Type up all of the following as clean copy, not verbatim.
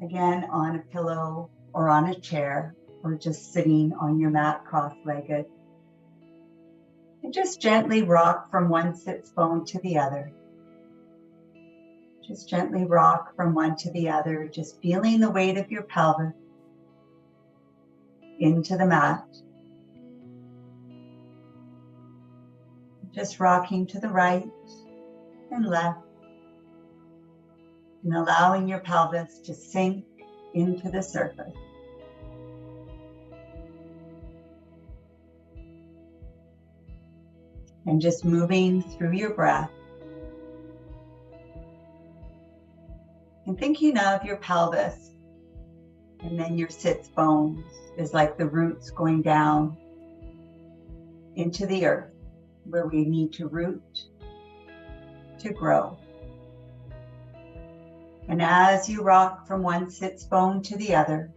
Again, on a pillow or on a chair, or just sitting on your mat cross-legged. And just gently rock from one sits bone to the other. Just gently rock from one to the other, just feeling the weight of your pelvis into the mat. Just rocking to the right and left, and allowing your pelvis to sink into the surface. And just moving through your breath. And thinking of your pelvis, and then your sits bones is like the roots going down into the earth, where we need to root to grow. And as you rock from one sits bone to the other,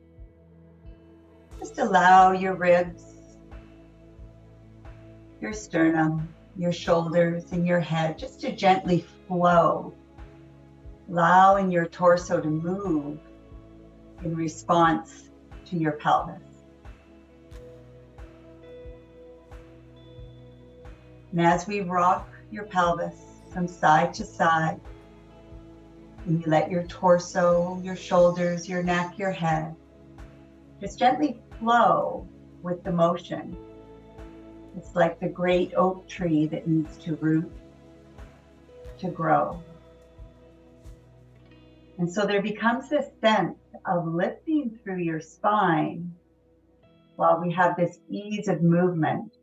just allow your ribs, your sternum, your shoulders, and your head just to gently flow, allowing your torso to move in response to your pelvis. And as we rock your pelvis from side to side, and you let your torso, your shoulders, your neck, your head just gently flow with the motion. It's like the great oak tree that needs to root to grow. And so there becomes this sense of lifting through your spine while we have this ease of movement.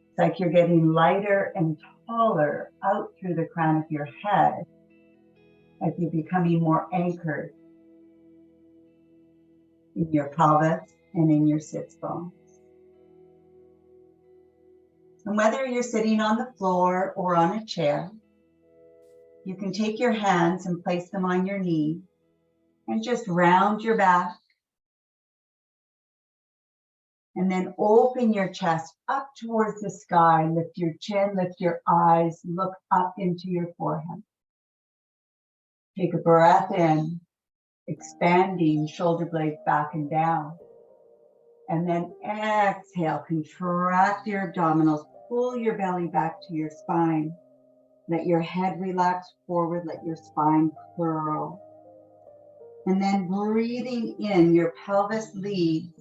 It's like you're getting lighter and taller out through the crown of your head as you're becoming more anchored in your pelvis and in your sits bones. And whether you're sitting on the floor or on a chair, you can take your hands and place them on your knees and just round your back. And then open your chest up towards the sky. Lift your chin, lift your eyes, look up into your forehead. Take a breath in, expanding shoulder blades back and down. And then exhale, contract your abdominals, pull your belly back to your spine. Let your head relax forward, let your spine curl. And then breathing in, your pelvis leads,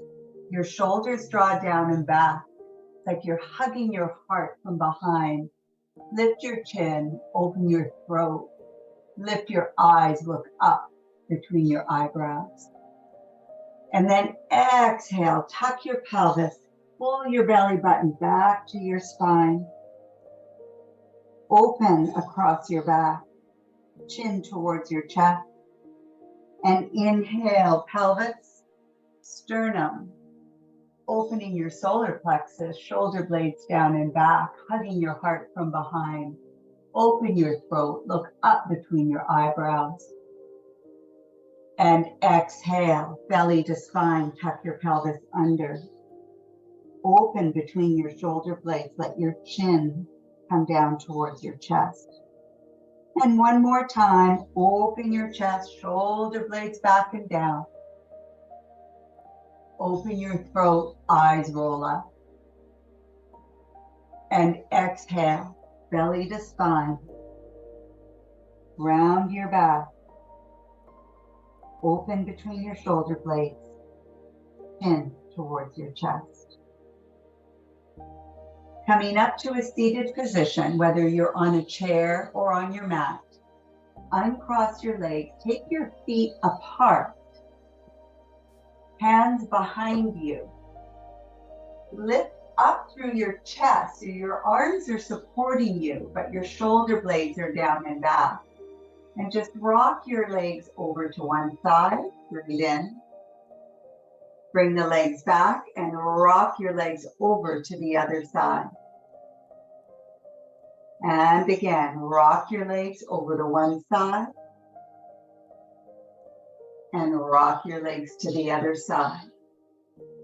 your shoulders draw down and back. It's like you're hugging your heart from behind. Lift your chin, open your throat. Lift your eyes, look up between your eyebrows. And then exhale, tuck your pelvis, pull your belly button back to your spine. Open across your back, chin towards your chest. And inhale, pelvis, sternum, opening your solar plexus, shoulder blades down and back, hugging your heart from behind. Open your throat, look up between your eyebrows. And exhale, belly to spine, tuck your pelvis under. Open between your shoulder blades, let your chin come down towards your chest. And one more time, open your chest, shoulder blades back and down. Open your throat, eyes roll up. And exhale, belly to spine. Round your back. Open between your shoulder blades, chin towards your chest. Coming up to a seated position, whether you're on a chair or on your mat, uncross your legs, take your feet apart, hands behind you. Lift up through your chest, so your arms are supporting you, but your shoulder blades are down and back. And just rock your legs over to one side, breathe in. Bring the legs back and rock your legs over to the other side. And again, rock your legs over to one side. And rock your legs to the other side.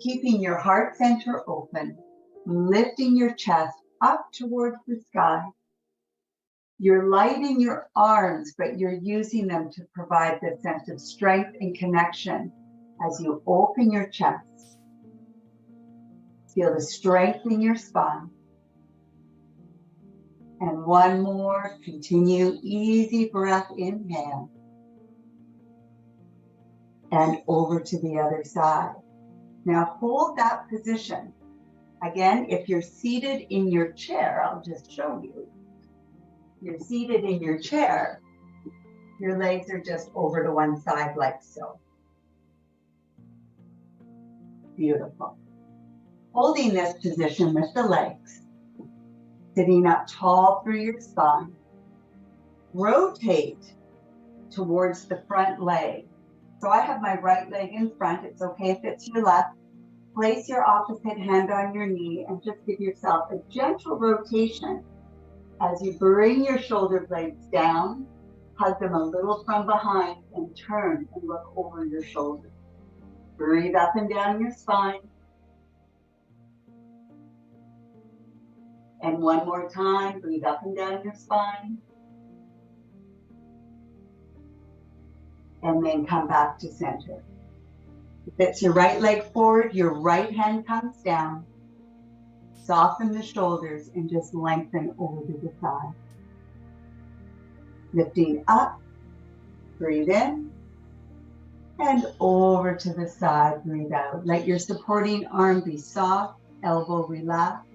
Keeping your heart center open, lifting your chest up towards the sky. You're light in your arms, but you're using them to provide the sense of strength and connection as you open your chest. Feel the strength in your spine. And one more, continue, easy breath, inhale. And over to the other side. Now hold that position. Again, if you're seated in your chair, I'll just show you. You're seated in your chair, your legs are just over to one side like so. Beautiful. Holding this position with the legs, sitting up tall through your spine. Rotate towards the front leg. So I have my right leg in front. It's okay if it's your left. Place your opposite hand on your knee and just give yourself a gentle rotation as you bring your shoulder blades down, hug them a little from behind, and turn and look over your shoulder. Breathe up and down your spine. And one more time, breathe up and down your spine. And then come back to center. If it's your right leg forward, your right hand comes down. Soften the shoulders and just lengthen over to the side. Lifting up, breathe in, and over to the side, breathe out. Let your supporting arm be soft, elbow relax,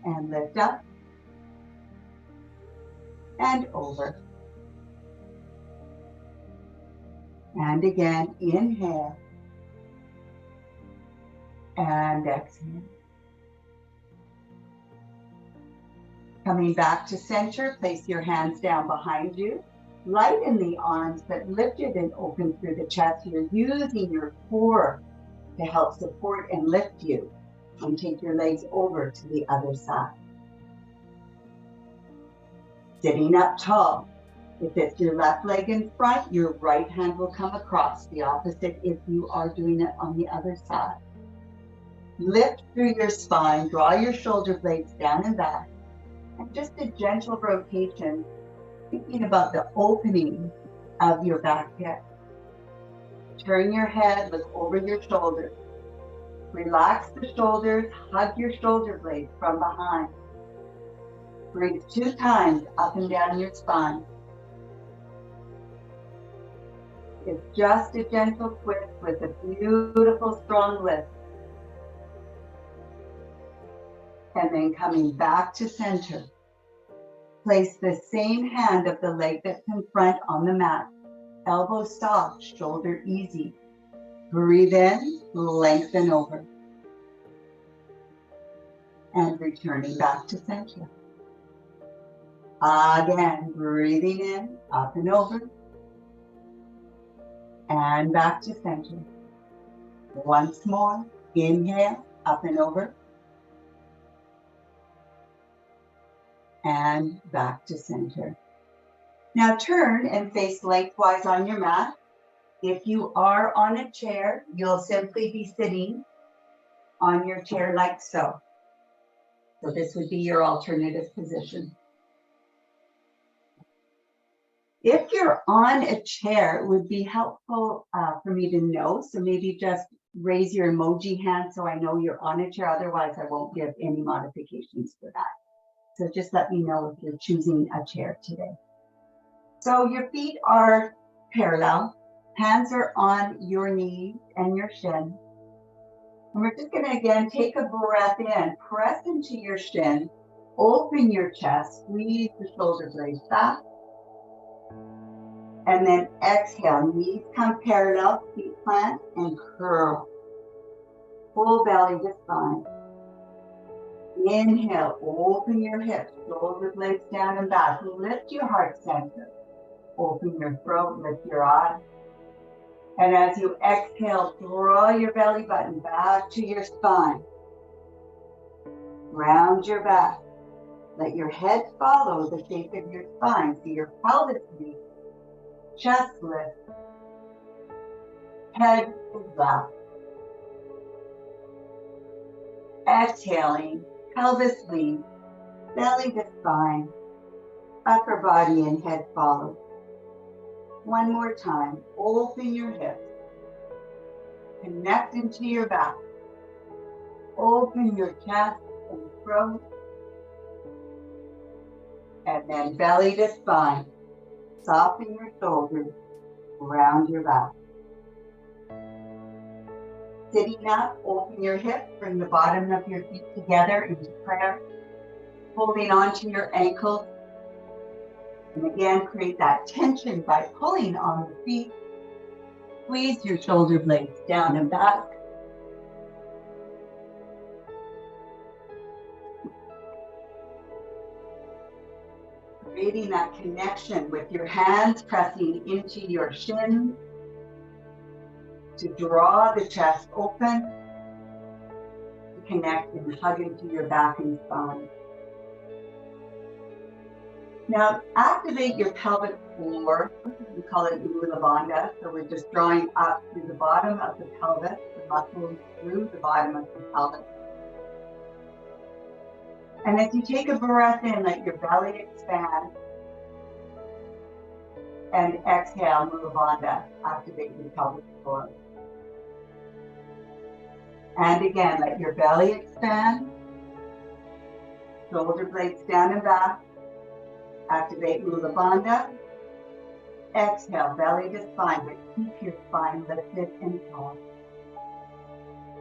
and lift up, and over. And again, inhale, and exhale. Coming back to center, place your hands down behind you. Lighten the arms, but lift it and open through the chest. You're using your core to help support and lift you. And take your legs over to the other side. Sitting up tall. If it's your left leg in front, your right hand will come across. The opposite if you are doing it on the other side. Lift through your spine, draw your shoulder blades down and back. And just a gentle rotation, thinking about the opening of your back hip. Turn your head, look over your shoulders. Relax the shoulders, hug your shoulder blades from behind. Breathe 2 times up and down your spine. It's just a gentle twist with a beautiful strong lift. And then coming back to center. Place the same hand of the leg that's in front on the mat. Elbow soft, shoulder easy. Breathe in, lengthen over. And returning back to center. Again, breathing in, up and over. And back to center. Once more, inhale, up and over. And back to center. Now turn and face lengthwise on your mat. If you are on a chair, you'll simply be sitting on your chair like so. So this would be your alternative position. If you're on a chair, it would be helpful for me to know. So maybe just raise your emoji hand so I know you're on a chair. Otherwise, I won't give any modifications for that. So just let me know if you're choosing a chair today. So your feet are parallel. Hands are on your knees and your shin. And we're just going to, again, take a breath in. Press into your shin. Open your chest. Squeeze the shoulder blades back. And then exhale. Knees come parallel. Feet plant and curl. Full belly to spine. Inhale. Open your hips. Shoulder blades down and back. Lift your heart center. Open your throat. Lift your eyes. And as you exhale, draw your belly button back to your spine. Round your back. Let your head follow the shape of your spine. See your pelvis lead, chest lift, head is back. Exhaling, pelvis lead, belly to spine. Upper body and head follow. One more time. Open your hips. Connect into your back. Open your chest and throat. And then belly to spine. Soften your shoulders. Round your back. Sitting up, open your hips. Bring the bottom of your feet together into prayer. Holding on to your ankles. And again, create that tension by pulling on the feet. Squeeze your shoulder blades down and back. Creating that connection with your hands pressing into your shins to draw the chest open, to connect and hug into your back and spine. Now, activate your pelvic floor. We call it Mula Bandha. So we're just drawing up through the bottom of the pelvis, the muscles through the bottom of the pelvis. And as you take a breath in, let your belly expand. And exhale, Mula Bandha, activate your pelvic floor. And again, let your belly expand. Shoulder blades down and back. Activate Mula Bandha. Exhale, belly to spine, but keep your spine lifted and tall.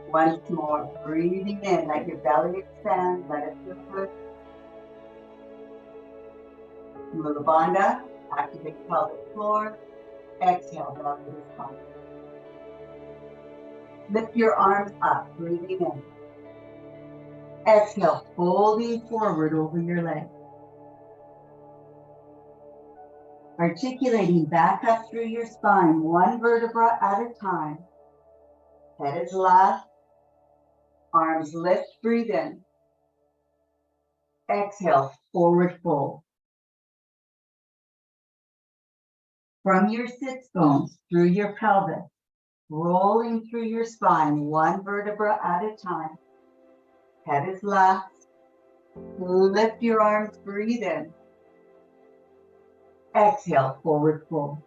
Once more, breathing in, let your belly expand, let it feel good. Mula Bandha, activate pelvic floor. Exhale, belly to spine. Lift your arms up, breathing in. Exhale, folding forward over your legs. Articulating back up through your spine, one vertebra at a time. Head is left. Arms lift, breathe in. Exhale, forward fold. From your sits bones through your pelvis, rolling through your spine, one vertebra at a time. Head is left. Lift your arms, breathe in. Exhale, forward fold.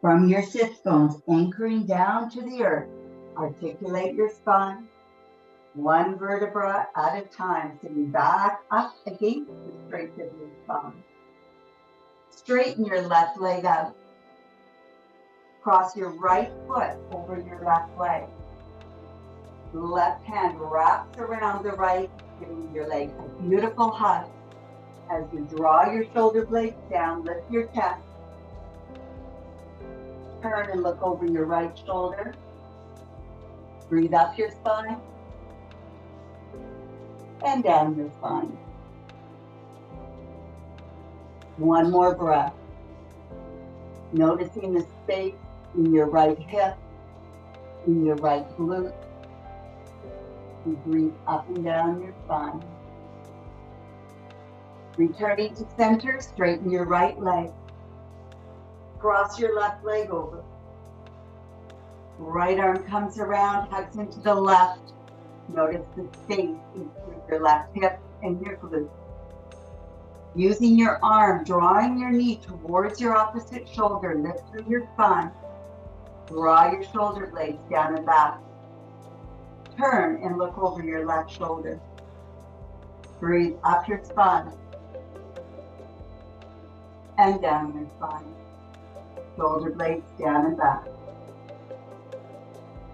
From your sits bones, anchoring down to the earth, articulate your spine, one vertebra at a time, sitting back up against the strength of your spine. Straighten your left leg out. Cross your right foot over your left leg. Left hand wraps around the right, giving your leg a beautiful hug. As you draw your shoulder blades down, lift your chest. Turn and look over your right shoulder. Breathe up your spine and down your spine. One more breath. Noticing the space in your right hip, in your right glute. You breathe up and down your spine. Returning to center, straighten your right leg. Cross your left leg over. Right arm comes around, hugs into the left. Notice the space between your left hip and your glute. Using your arm, drawing your knee towards your opposite shoulder, lift through your spine. Draw your shoulder blades down and back. Turn and look over your left shoulder. Breathe up your spine and down your spine. Shoulder blades down and back.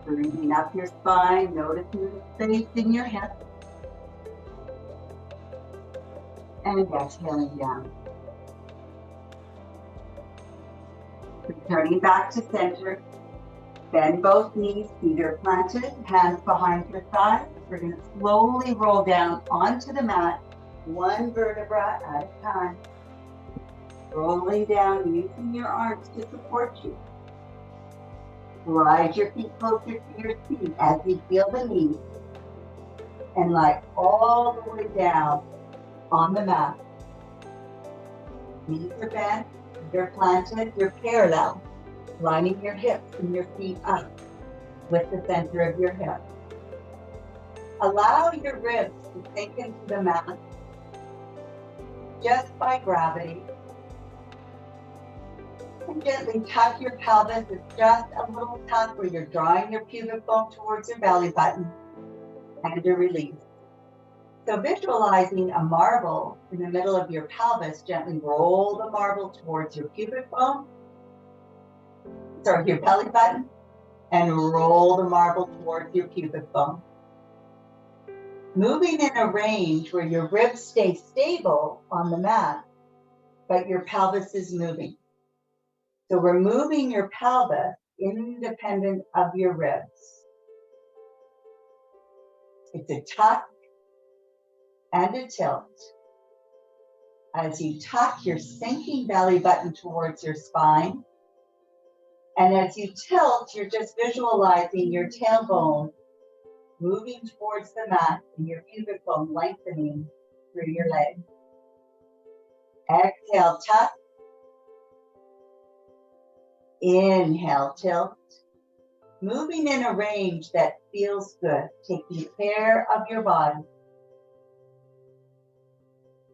Breathing up your spine, noticing the space in your hip. And exhaling down. Returning back to center. Bend both knees, feet are planted, hands behind your thighs. We're going to slowly roll down onto the mat, one vertebra at a time. Rolling down, using your arms to support you. Slide your feet closer to your feet as you feel the knees. And lie all the way down on the mat. Knees are bent, they're planted, you're parallel. Lining your hips and your feet up with the center of your hip. Allow your ribs to sink into the mat just by gravity. And gently tuck your pelvis. It's just a little tuck where you're drawing your pubic bone towards your belly button and a release. So visualizing a marble in the middle of your pelvis, gently roll the marble towards your pubic bone, your belly button, and roll the marble towards your pubic bone. Moving in a range where your ribs stay stable on the mat, but your pelvis is moving. So we're moving your pelvis independent of your ribs. It's a tuck and a tilt. As you tuck, you're sinking belly button towards your spine. And as you tilt, you're just visualizing your tailbone moving towards the mat and your pubic bone lengthening through your leg. Exhale, tuck. Inhale, tilt. Moving in a range that feels good, taking care of your body.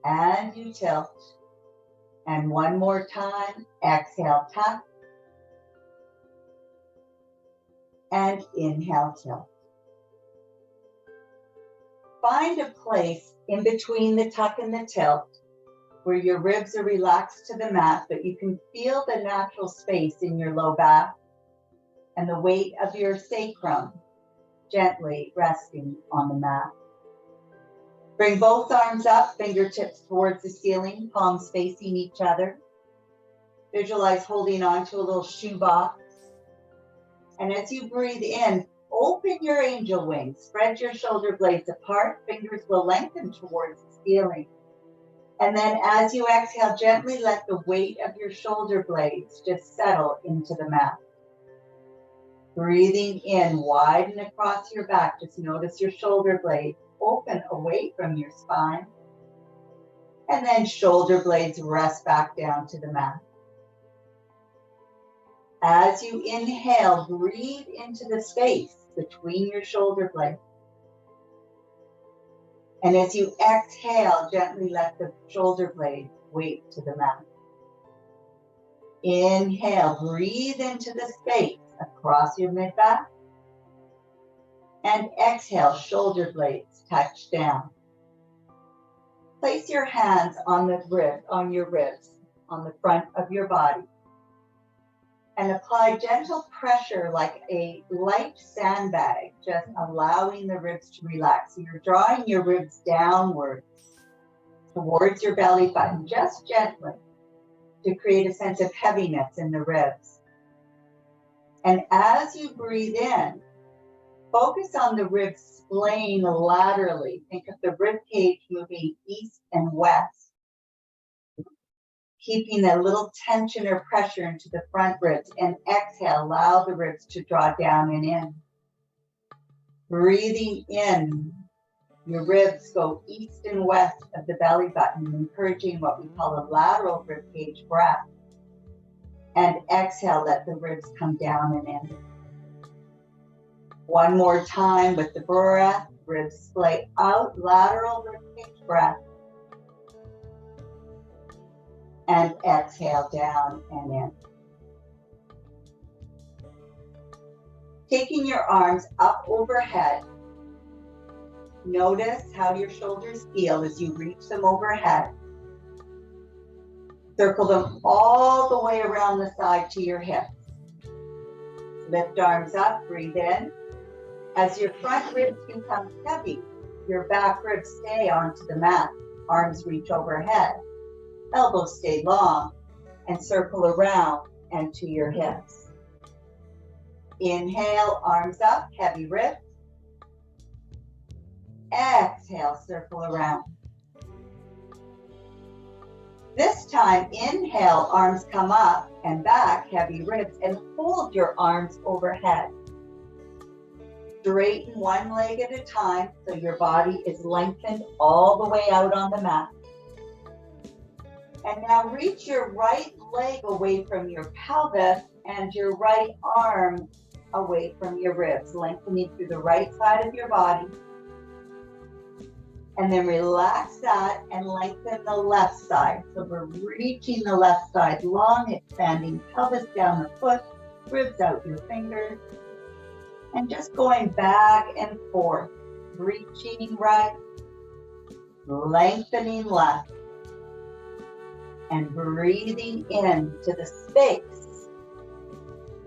And you tilt. And one more time, exhale, tuck. And inhale, tilt. Find a place in between the tuck and the tilt where your ribs are relaxed to the mat, but you can feel the natural space in your low back and the weight of your sacrum gently resting on the mat. Bring both arms up, fingertips towards the ceiling, palms facing each other. Visualize holding on to a little shoebox. And as you breathe in, open your angel wings. Spread your shoulder blades apart. Fingers will lengthen towards the ceiling. And then as you exhale, gently let the weight of your shoulder blades just settle into the mat. Breathing in, widen across your back. Just notice your shoulder blades open away from your spine. And then shoulder blades rest back down to the mat. As you inhale, breathe into the space between your shoulder blades. And as you exhale, gently let the shoulder blades weight to the mat. Inhale, breathe into the space across your mid-back. And exhale, shoulder blades touch down. Place your hands on your ribs, on the front of your body. And apply gentle pressure like a light sandbag, just allowing the ribs to relax. So you're drawing your ribs downwards towards your belly button, just gently, to create a sense of heaviness in the ribs. And as you breathe in, focus on the rib splaying laterally. Think of the rib cage moving east and west, keeping a little tension or pressure into the front ribs. And exhale, allow the ribs to draw down and in. Breathing in, your ribs go east and west of the belly button, encouraging what we call a lateral rib cage breath. And exhale, let the ribs come down and in. One more time with the breath, ribs splay out, lateral rib cage breath. And exhale down and in. Taking your arms up overhead, notice how your shoulders feel as you reach them overhead. Circle them all the way around the side to your hips. Lift arms up, breathe in. As your front ribs become heavy, your back ribs stay onto the mat. Arms reach overhead. Elbows stay long and circle around and to your hips. Inhale, arms up, heavy ribs. Exhale, circle around. This time, inhale, arms come up and back, heavy ribs, and hold your arms overhead. Straighten one leg at a time so your body is lengthened all the way out on the mat. And now reach your right leg away from your pelvis and your right arm away from your ribs, lengthening through the right side of your body. And then relax that and lengthen the left side. So we're reaching the left side long, expanding pelvis down the foot, ribs out your fingers, and just going back and forth, reaching right, lengthening left, and breathing into the space.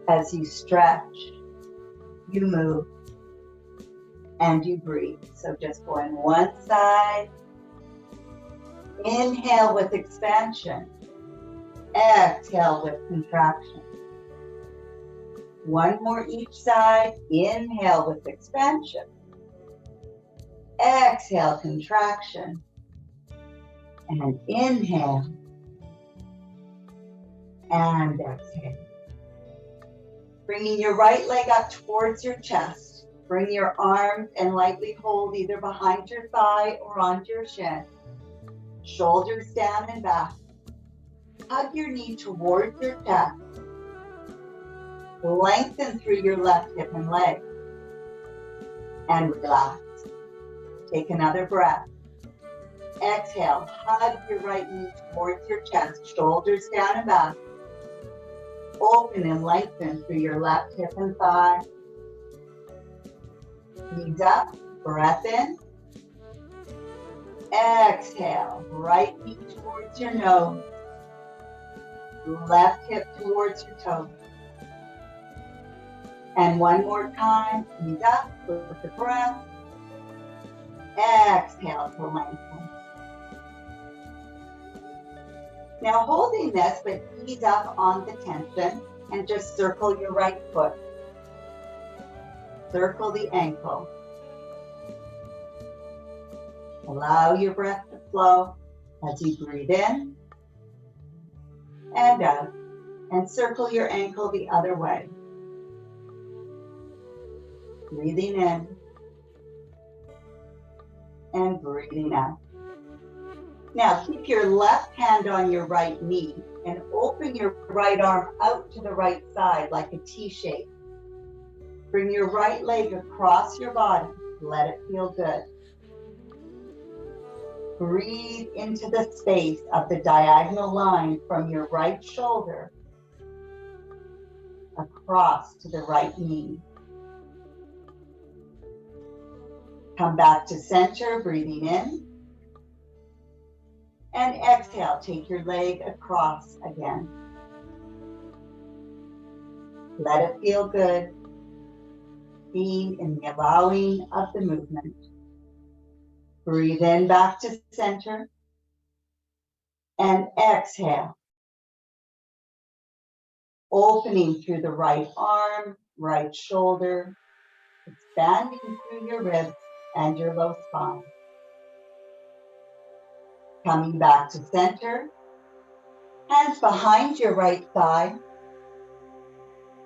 As you stretch, you move, and you breathe. So just going one side, inhale with expansion, exhale with contraction. One more each side, inhale with expansion, exhale contraction, and inhale, and exhale. Bringing your right leg up towards your chest. Bring your arms and lightly hold either behind your thigh or onto your shin. Shoulders down and back. Hug your knee towards your chest. Lengthen through your left hip and leg. And relax. Take another breath. Exhale, hug your right knee towards your chest. Shoulders down and back. Open and lengthen through your left hip and thigh. Knees up, breath in. Exhale, right knee towards your nose. Left hip towards your toes. And one more time, knees up with the breath. Exhale to lengthen. Now holding this, but ease up on the tension and just circle your right foot. Circle the ankle. Allow your breath to flow as you breathe in and out, and circle your ankle the other way. Breathing in and breathing out. Now keep your left hand on your right knee and open your right arm out to the right side like a T shape. Bring your right leg across your body. Let it feel good. Breathe into the space of the diagonal line from your right shoulder across to the right knee. Come back to center, breathing in. And exhale, take your leg across again. Let it feel good. Being in the allowing of the movement. Breathe in back to center. And exhale. Opening through the right arm, right shoulder, expanding through your ribs and your low spine. Coming back to center. Hands behind your right thigh.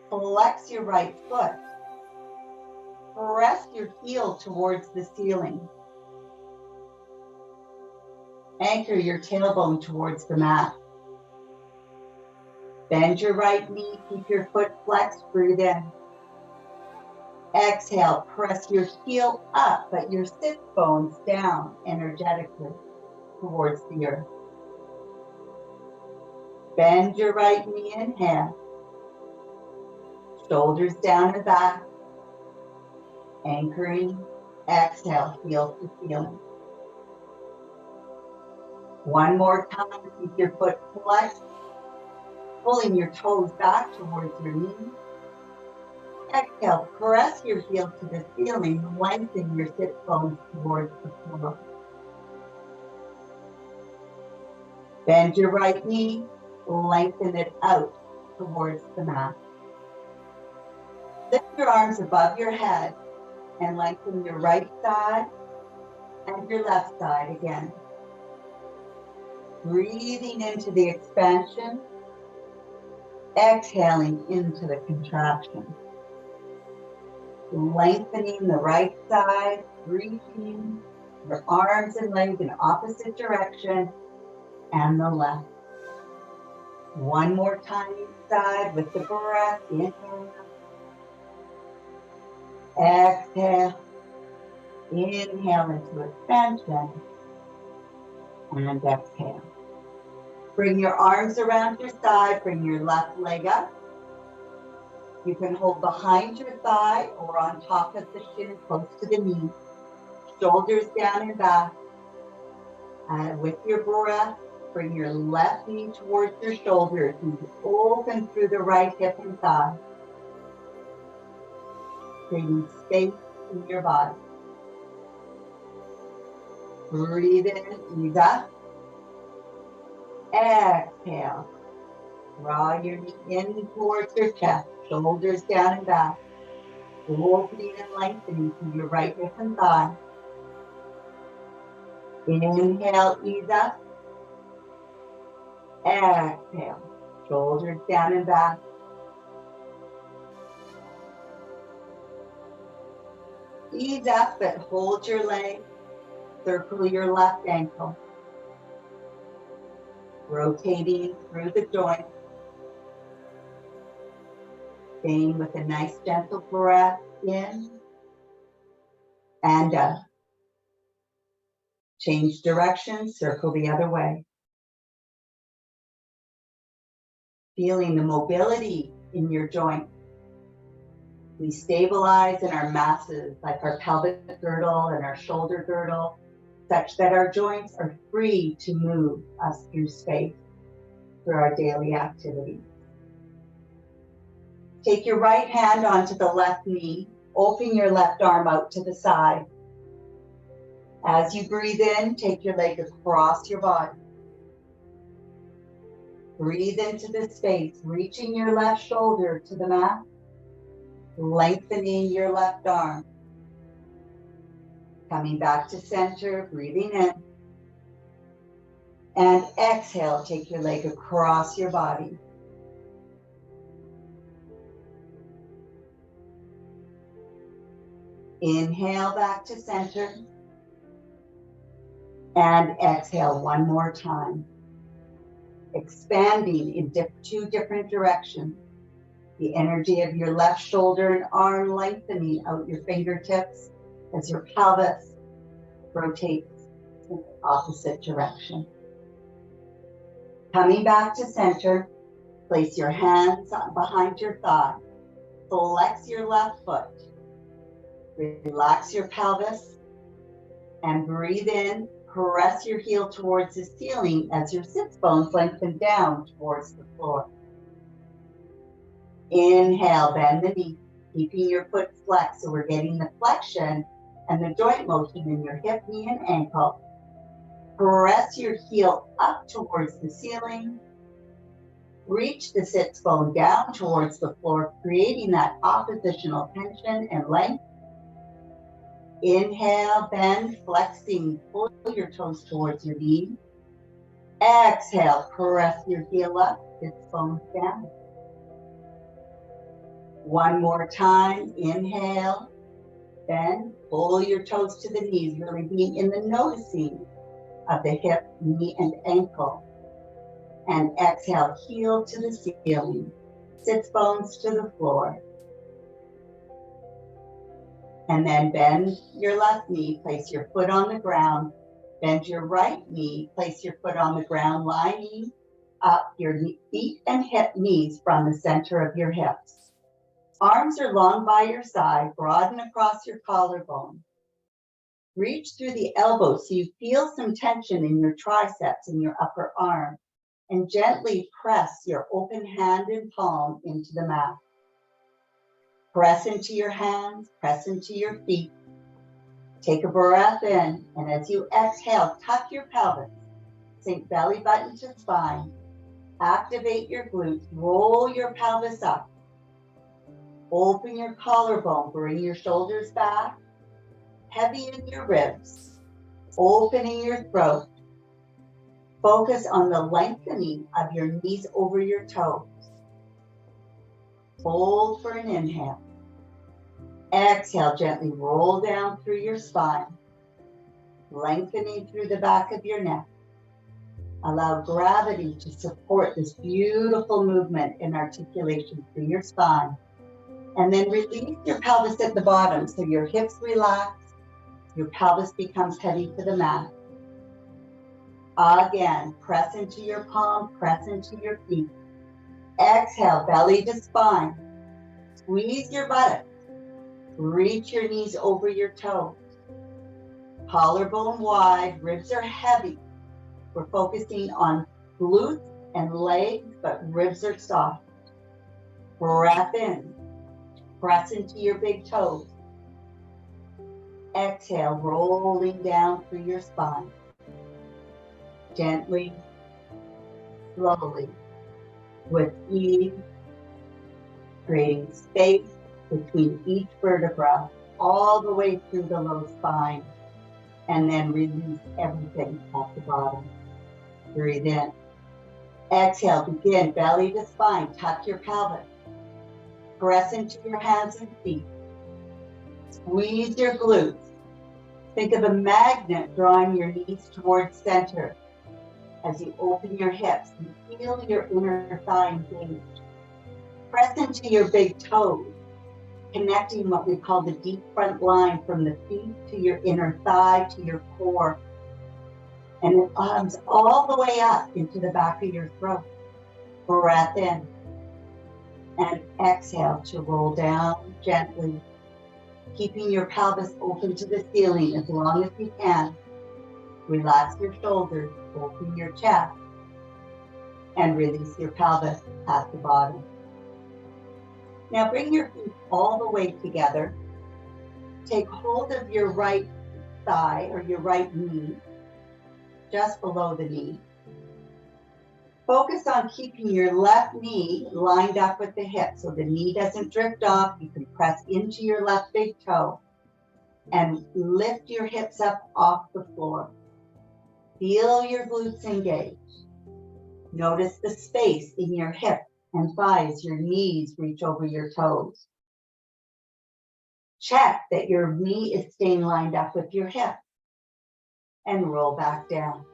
Flex your right foot. Press your heel towards the ceiling. Anchor your tailbone towards the mat. Bend your right knee, keep your foot flexed, breathe in. Exhale, press your heel up, but your sit bones down energetically towards the earth. Bend your right knee, inhale. Shoulders down and back. Anchoring, exhale, heel to ceiling. One more time, keep your foot flexed, pulling your toes back towards your knees. Exhale, press your heel to the ceiling, lengthen your sit bones towards the floor. Bend your right knee, lengthen it out towards the mat. Lift your arms above your head and lengthen your right side and your left side again. Breathing into the expansion, exhaling into the contraction. Lengthening the right side, reaching your arms and legs in opposite direction, and the left. One more time each side with the breath. Inhale. Exhale. Inhale into expansion and exhale. Bring your arms around your side, bring your left leg up. You can hold behind your thigh or on top of the shin, close to the knee. Shoulders down and back. And with your breath, bring your left knee towards your shoulders and open through the right hip and thigh, creating space in your body. Breathe in, ease up. Exhale. Draw your knee in towards your chest, shoulders down and back. Opening and lengthening through your right hip and thigh. Inhale, ease up. Exhale. Shoulders down and back. Ease up, but hold your leg. Circle your left ankle. Rotating through the joint. Staying with a nice gentle breath in and up. Change direction, circle the other way. Feeling the mobility in your joint. We stabilize in our masses, like our pelvic girdle and our shoulder girdle, such that our joints are free to move us through space, through our daily activities. Take your right hand onto the left knee, open your left arm out to the side. As you breathe in, take your leg across your body. Breathe into the space, reaching your left shoulder to the mat, lengthening your left arm. Coming back to center, breathing in. And exhale, take your leg across your body. Inhale back to center. And exhale one more time. Expanding in two different directions. The energy of your left shoulder and arm lengthening out your fingertips as your pelvis rotates in the opposite direction. Coming back to center, place your hands behind your thigh. Flex your left foot. Relax your pelvis and breathe in. Press your heel towards the ceiling as your sits bones lengthen down towards the floor. Inhale, bend the knee, keeping your foot flexed so we're getting the flexion and the joint motion in your hip, knee, and ankle. Press your heel up towards the ceiling. Reach the sits bone down towards the floor, creating that oppositional tension and length. Inhale, bend, flexing, pull your toes towards your knees. Exhale, press your heel up, sits bones down. One more time, inhale, bend, pull your toes to the knees, really being in the noticing of the hip, knee, and ankle. And exhale, heel to the ceiling, sits bones to the floor. And then bend your left knee, place your foot on the ground. Bend your right knee, place your foot on the ground, lining up your feet and knees from the center of your hips. Arms are long by your side, broaden across your collarbone. Reach through the elbows so you feel some tension in your triceps and your upper arm, and gently press your open hand and palm into the mat. Press into your hands, press into your feet. Take a breath in, and as you exhale, tuck your pelvis. Sink belly button to spine. Activate your glutes, roll your pelvis up. Open your collarbone, bring your shoulders back. Heavy in your ribs, opening your throat. Focus on the lengthening of your knees over your toes. Hold for an inhale. Exhale, gently roll down through your spine, lengthening through the back of your neck. Allow gravity to support this beautiful movement and articulation through your spine. And then release your pelvis at the bottom so your hips relax, Your pelvis becomes heavy to the mat. Again, press into your palm, press into your feet. Exhale, belly to spine. Squeeze your buttocks. Reach your knees over your toes. Collarbone wide, ribs are heavy. We're focusing on glutes and legs, but ribs are soft. Breath in. Press into your big toes. Exhale, rolling down through your spine. Gently, slowly, with ease, creating space between each vertebra all the way through the low spine, and then release everything at the bottom. Breathe in. Exhale, begin belly to spine, tuck your pelvis. Press into your hands and feet. Squeeze your glutes. Think of a magnet drawing your knees towards center as you open your hips and feel your inner thigh engaged. Press into your big toes, connecting what we call the deep front line from the feet to your inner thigh to your core. And it comes all the way up into the back of your throat. Breath in. And exhale to roll down gently, keeping your pelvis open to the ceiling as long as you can. Relax your shoulders, open your chest, and release your pelvis at the bottom. Now bring your feet all the way together. Take hold of your right thigh or your right knee, just below the knee. Focus on keeping your left knee lined up with the hip so the knee doesn't drift off. You can press into your left big toe and lift your hips up off the floor. Feel your glutes engage. Notice the space in your hip and thigh as your knees reach over your toes. Check that your knee is staying lined up with your hip and roll back down.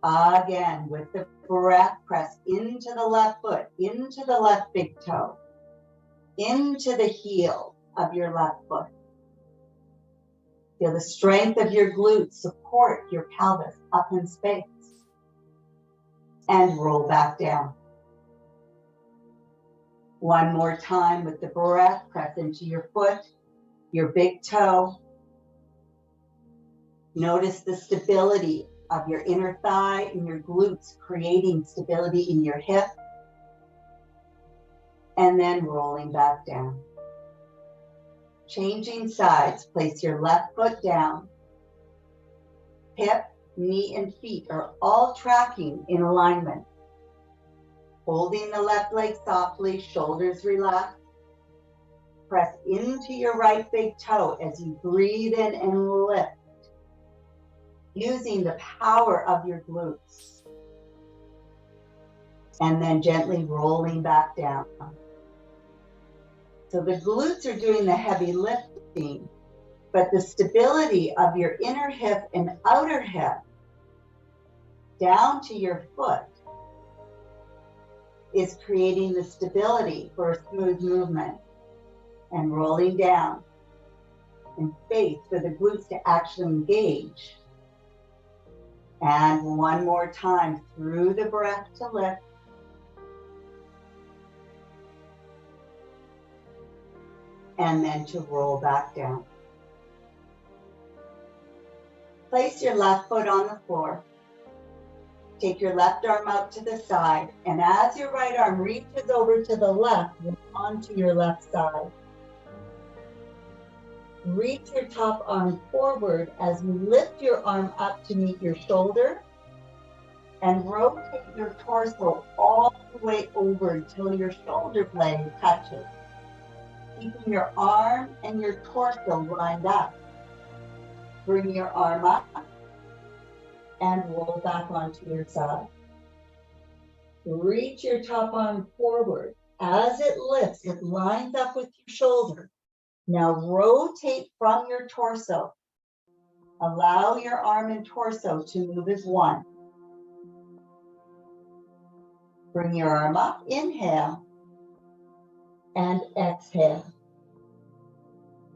Again, with the breath, press into the left foot, into the left big toe, into the heel of your left foot. Feel the strength of your glutes support your pelvis up in space. And roll back down. One more time with the breath, press into your foot, your big toe. Notice the stability of your inner thigh and your glutes, creating stability in your hip. And then rolling back down. Changing sides, place your left foot down. Hip, knee, and feet are all tracking in alignment. Holding the left leg softly, shoulders relaxed. Press into your right big toe as you breathe in and lift, using the power of your glutes. And then gently rolling back down. So the glutes are doing the heavy lifting, but the stability of your inner hip and outer hip down to your foot is creating the stability for a smooth movement, and rolling down in space for the glutes to actually engage. And one more time through the breath to lift. And then to roll back down. Place your left foot on the floor. Take your left arm out to the side, and as your right arm reaches over to the left, onto your left side. Reach your top arm forward as you lift your arm up to meet your shoulder, and rotate your torso all the way over until your shoulder blade touches. Keeping your arm and your torso lined up. Bring your arm up and roll back onto your side. Reach your top arm forward. As it lifts, it lines up with your shoulder. Now rotate from your torso. Allow your arm and torso to move as one. Bring your arm up, inhale, and exhale.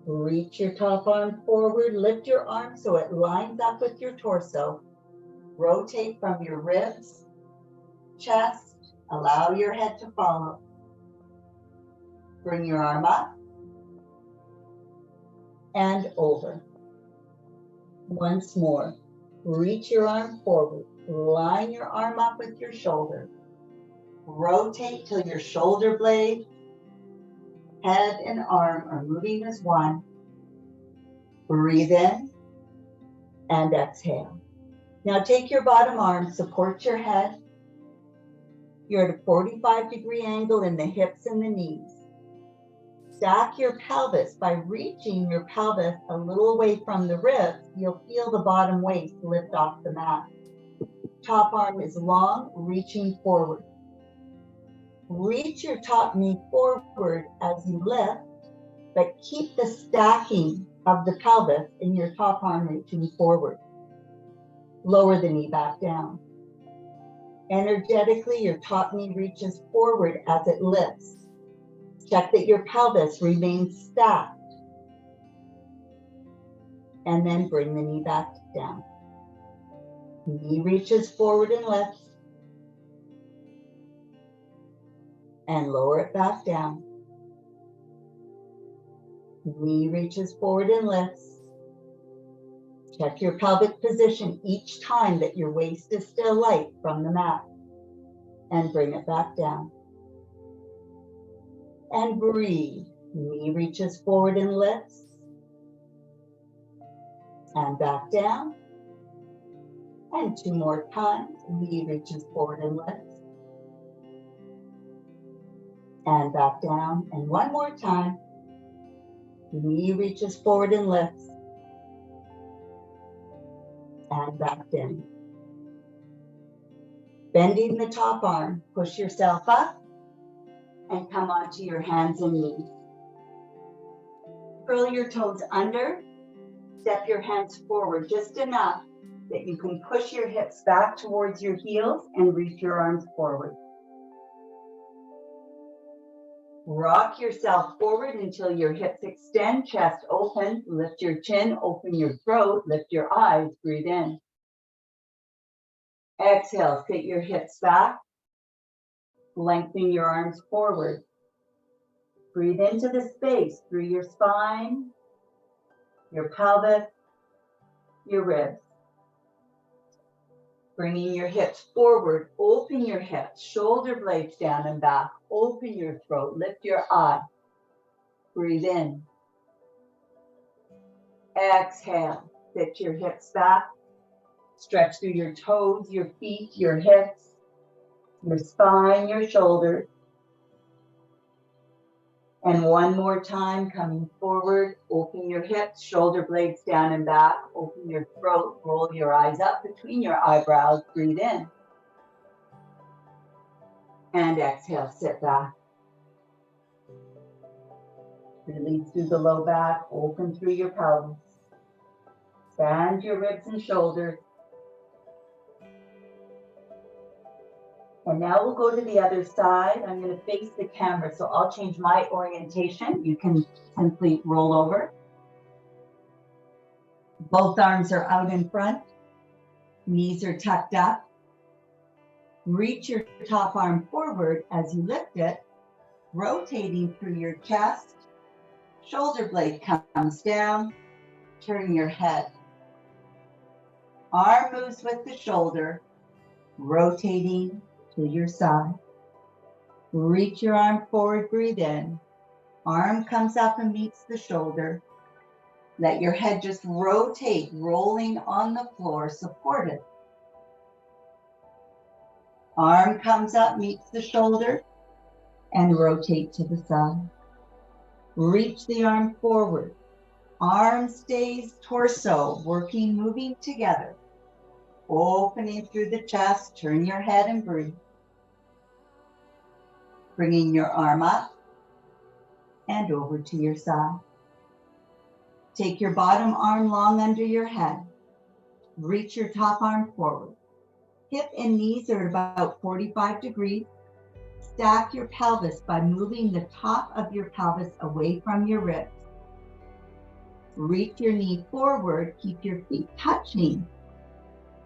Reach your top arm forward, lift your arm so it lines up with your torso. Rotate from your ribs, chest, allow your head to follow. Bring your arm up and over. Once more, reach your arm forward, line your arm up with your shoulder. Rotate till your shoulder blade, head and arm are moving as one. Breathe in and exhale. Now take your bottom arm, support your head. You're at a 45-degree angle in the hips and the knees. Stack your pelvis by reaching your pelvis a little away from the ribs. You'll feel the bottom waist lift off the mat. Top arm is long, reaching forward. Reach your top knee forward as you lift, but keep the stacking of the pelvis in your top arm reaching forward. Lower the knee back down. Energetically, your top knee reaches forward as it lifts. Check that your pelvis remains stacked. And then bring the knee back down. Knee reaches forward and lifts. And lower it back down. Knee reaches forward and lifts. Check your pelvic position each time that your waist is still light from the mat. And bring it back down. And breathe. Knee reaches forward and lifts. And back down. And two more times. Knee reaches forward and lifts. And back down. And one more time. Knee reaches forward and lifts. And back down. Bending the top arm, push yourself up and come onto your hands and knees. Curl your toes under, step your hands forward just enough that you can push your hips back towards your heels and reach your arms forward. Rock yourself forward until your hips extend, chest open, lift your chin, open your throat, lift your eyes, breathe in. Exhale, sit your hips back, lengthen your arms forward. Breathe into the space through your spine, your pelvis, your ribs. Bringing your hips forward, open your hips, shoulder blades down and back, open your throat, lift your eye, breathe in. Exhale, sit your hips back, stretch through your toes, your feet, your hips, your spine, your shoulders. And one more time, coming forward, open your hips, shoulder blades down and back, open your throat, roll your eyes up between your eyebrows, breathe in. And exhale, sit back. Release through the low back, open through your pelvis. Expand your ribs and shoulders. And now we'll go to the other side. I'm going to face the camera, so I'll change my orientation. You can simply roll over. Both arms are out in front. Knees are tucked up. Reach your top arm forward as you lift it, rotating through your chest. Shoulder blade comes down. Turn your head. Arm moves with the shoulder, rotating to your side. Reach your arm forward, breathe in. Arm comes up and meets the shoulder. Let your head just rotate, rolling on the floor, supported. Arm comes up, meets the shoulder, and rotate to the side. Reach the arm forward. Arm stays torso, working, moving together. Opening through the chest, turn your head and breathe. Bringing your arm up and over to your side. Take your bottom arm long under your head. Reach your top arm forward. Hip and knees are at about 45 degrees. Stack your pelvis by moving the top of your pelvis away from your ribs. Reach your knee forward, keep your feet touching.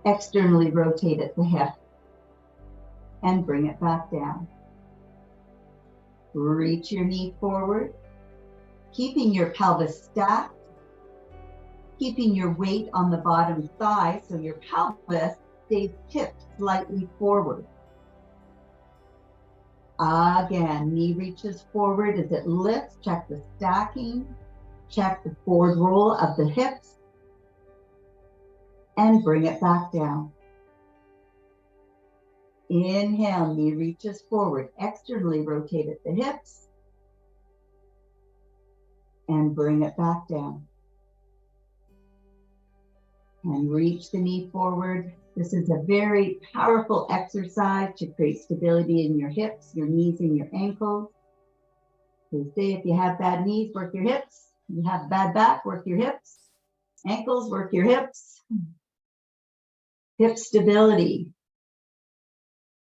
Externally rotate at the hip and bring it back down. Reach your knee forward, keeping your pelvis stacked, keeping your weight on the bottom thigh so your pelvis stays tipped slightly forward. Again, knee reaches forward as it lifts. Check the stacking, check the forward roll of the hips, and bring it back down. Inhale, knee reaches forward, externally rotate at the hips, and bring it back down. And reach the knee forward. This is a very powerful exercise to create stability in your hips, your knees, and your ankles. They say if you have bad knees, work your hips. If you have bad back, work your hips. Ankles, work your hips. Hip stability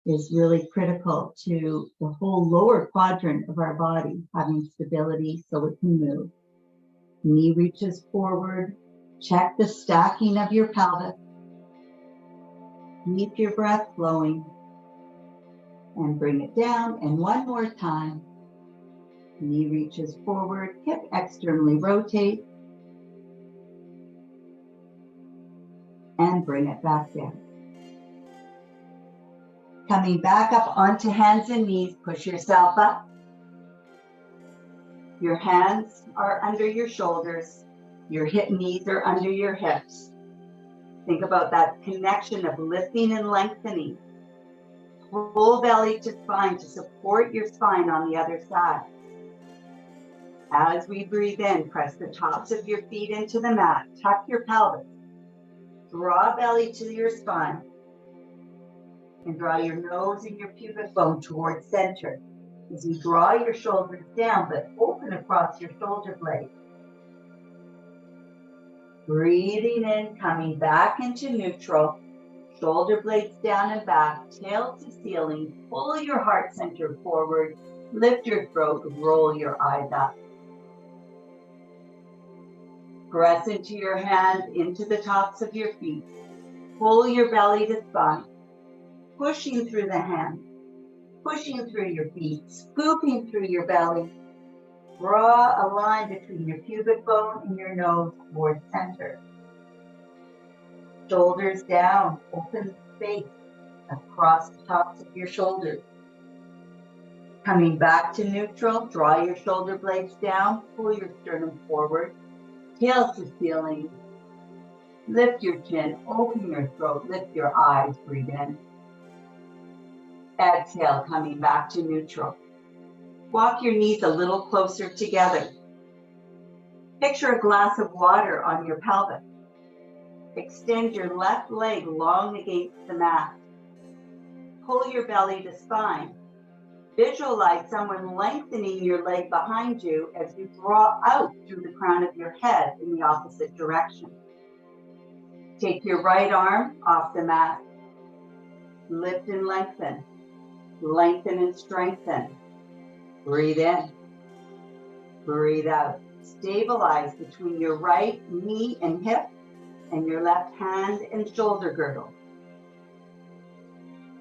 is really critical to the whole lower quadrant of our body, having stability so it can move. Knee reaches forward. Check the stacking of your pelvis. Keep your breath flowing and bring it down. And one more time. Knee reaches forward, hip externally rotate and bring it back down. Coming back up onto hands and knees, push yourself up. Your hands are under your shoulders. Your knees are under your hips. Think about that connection of lifting and lengthening. Full belly to spine to support your spine on the other side. As we breathe in, press the tops of your feet into the mat. Tuck your pelvis. Draw belly to your spine. And draw your nose and your pubic bone towards center. As you draw your shoulders down, but open across your shoulder blades. Breathing in, coming back into neutral. Shoulder blades down and back, tail to ceiling. Pull your heart center forward. Lift your throat, roll your eyes up. Press into your hands, into the tops of your feet. Pull your belly to spine. Pushing through the hands. Pushing through your feet. Scooping through your belly. Draw a line between your pubic bone and your nose towards center. Shoulders down, open space across the tops of your shoulders. Coming back to neutral, draw your shoulder blades down, pull your sternum forward, tail to ceiling. Lift your chin, open your throat, lift your eyes, breathe in. Exhale, coming back to neutral. Walk your knees a little closer together. Picture a glass of water on your pelvis. Extend your left leg long against the mat. Pull your belly to spine. Visualize someone lengthening your leg behind you as you draw out through the crown of your head in the opposite direction. Take your right arm off the mat. Lift and lengthen. Lengthen and strengthen. Breathe in. Breathe out. Stabilize between your right knee and hip and your left hand and shoulder girdle.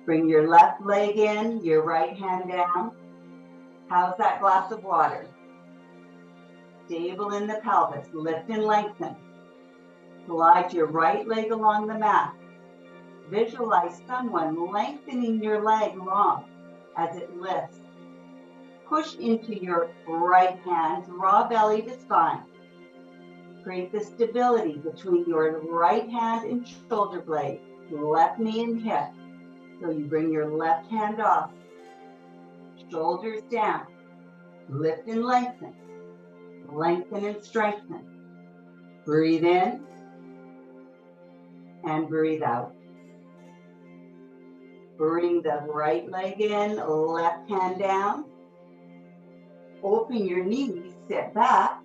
Bring your left leg in, your right hand down. How's that glass of water? Stable in the pelvis. Lift and lengthen. Slide your right leg along the mat. Visualize someone lengthening your leg long as it lifts. Push into your right hand, draw belly to spine. Create the stability between your right hand and shoulder blade, left knee and hip. So you bring your left hand off, shoulders down, lift and lengthen and strengthen. Breathe in and breathe out. Bring the right leg in, left hand down. Open your knees, sit back.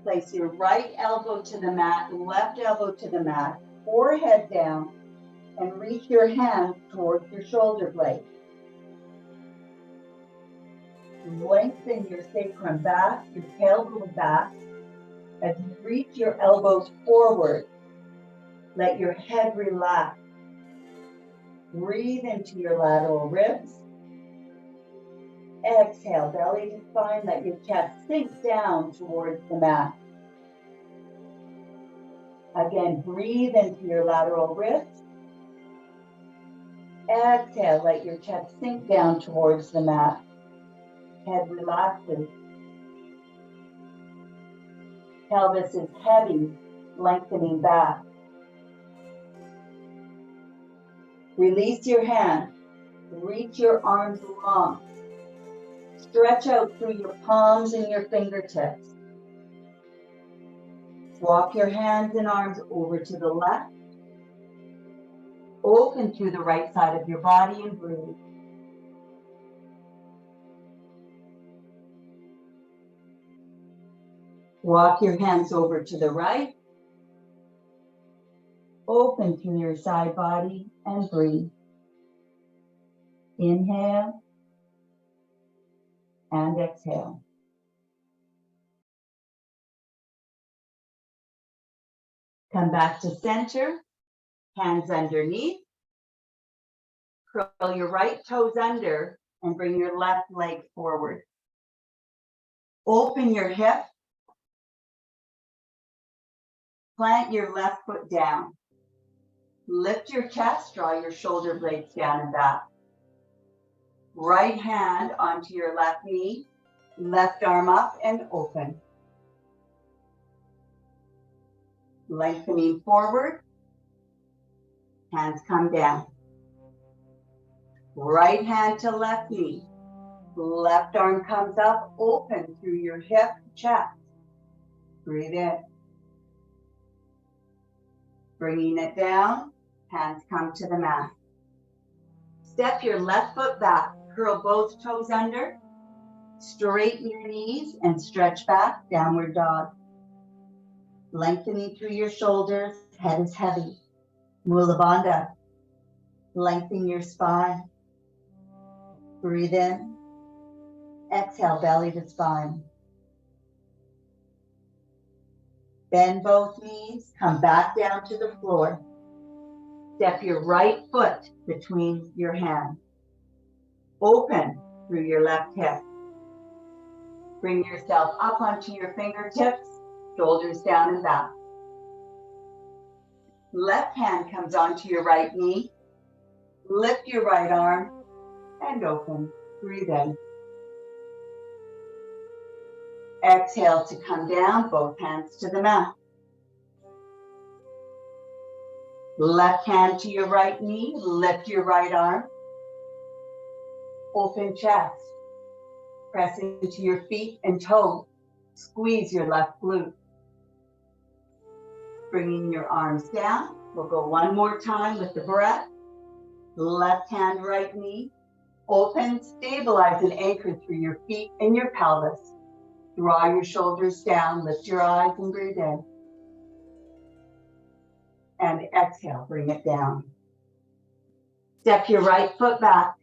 Place your right elbow to the mat, left elbow to the mat, forehead down, and reach your hands towards your shoulder blade. Lengthen your sacrum back, your tailbone back. As you reach your elbows forward, let your head relax. Breathe into your lateral ribs. Exhale, belly to spine, let your chest sink down towards the mat. Again, breathe into your lateral ribs. Exhale, let your chest sink down towards the mat. Head relaxes. Pelvis is heavy, lengthening back. Release your hands. Reach your arms long. Stretch out through your palms and your fingertips. Walk your hands and arms over to the left. Open through the right side of your body and breathe. Walk your hands over to the right. Open through your side body and breathe. Inhale and exhale. Come back to center, hands underneath. Curl your right toes under and bring your left leg forward. Open your hip. Plant your left foot down. Lift your chest, draw your shoulder blades down and back. Right hand onto your left knee, left arm up and open. Lengthening forward, hands come down. Right hand to left knee, left arm comes up, open through your hip, chest. Breathe in. Bringing it down, hands come to the mat. Step your left foot back, curl both toes under, straighten your knees and stretch back, downward dog. Lengthening through your shoulders, head is heavy. Mula Bandha. Lengthen your spine. Breathe in. Exhale, belly to spine. Bend both knees, come back down to the floor. Step your right foot between your hands. Open through your left hip. Bring yourself up onto your fingertips, shoulders down and back. Left hand comes onto your right knee. Lift your right arm and open. Breathe in. Exhale to come down, both hands to the mat. Left hand to your right knee, lift your right arm. Open chest. Press into your feet and toes. Squeeze your left glute. Bringing your arms down. We'll go one more time with the breath. Left hand, right knee. Open, stabilize and anchor through your feet and your pelvis. Draw your shoulders down, lift your eyes and breathe in. And exhale, bring it down. Step your right foot back,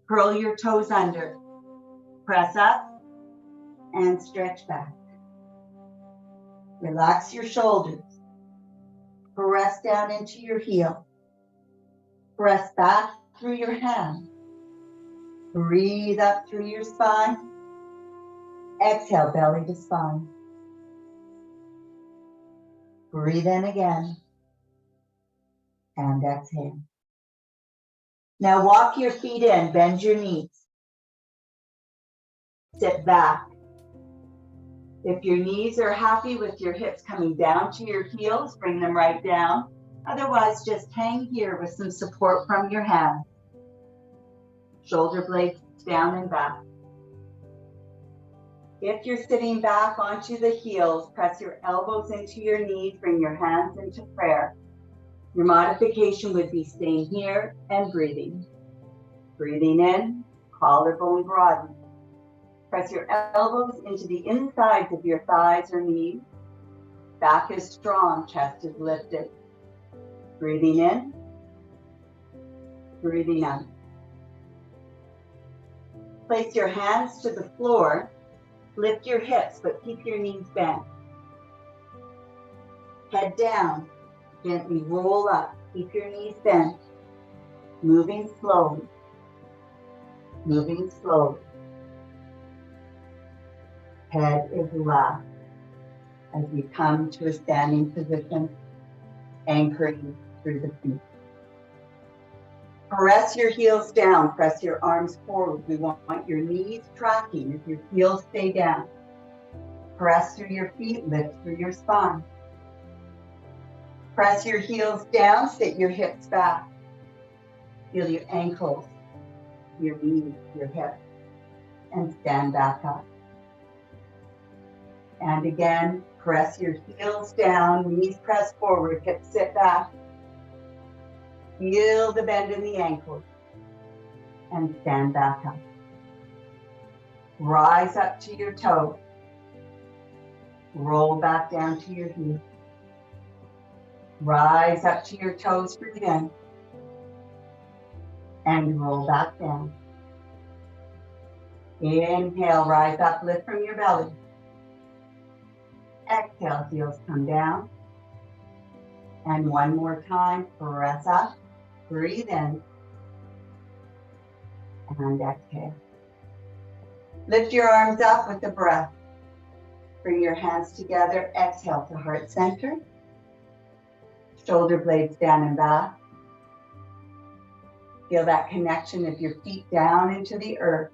curl your toes under, press up and stretch back. Relax your shoulders, press down into your heel, press back through your hand, breathe up through your spine, exhale, belly to spine. Breathe in again and exhale. Now walk your feet in, bend your knees. Sit back. If your knees are happy with your hips coming down to your heels, bring them right down. Otherwise, just hang here with some support from your hands. Shoulder blades down and back. If you're sitting back onto the heels, press your elbows into your knees, bring your hands into prayer. Your modification would be staying here and breathing. Breathing in, collarbone broaden. Press your elbows into the insides of your thighs or knees. Back is strong, chest is lifted. Breathing in, breathing out. Place your hands to the floor. Lift your hips, but keep your knees bent. Head down, gently roll up. Keep your knees bent. Moving slowly. Moving slowly. Head is left as we come to a standing position, anchoring through the feet. Press your heels down, press your arms forward. We want your knees tracking as your heels stay down. Press through your feet, lift through your spine. Press your heels down, sit your hips back. Feel your ankles, your knees, your hips, and stand back up. And again, press your heels down, knees press forward, hips sit back. Feel the bend in the ankles and stand back up. Rise up to your toes. Roll back down to your heels. Rise up to your toes, breathe in. And roll back down. Inhale, rise up, lift from your belly. Exhale, heels come down. And one more time, press up, breathe in, and exhale. Lift your arms up with the breath. Bring your hands together, exhale to heart center. Shoulder blades down and back. Feel that connection of your feet down into the earth.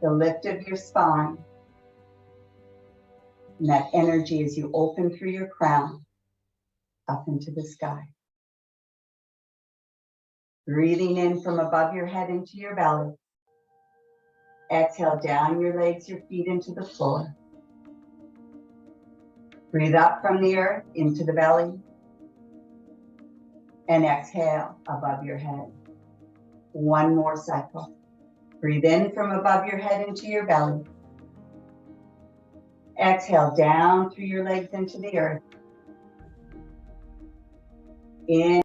The lift of your spine. And that energy as you open through your crown up into the sky. Breathing in from above your head into your belly. Exhale down your legs, your feet into the floor. Breathe up from the earth into the belly. And exhale above your head. One more cycle. Breathe in from above your head into your belly. Exhale down through your legs into the earth. In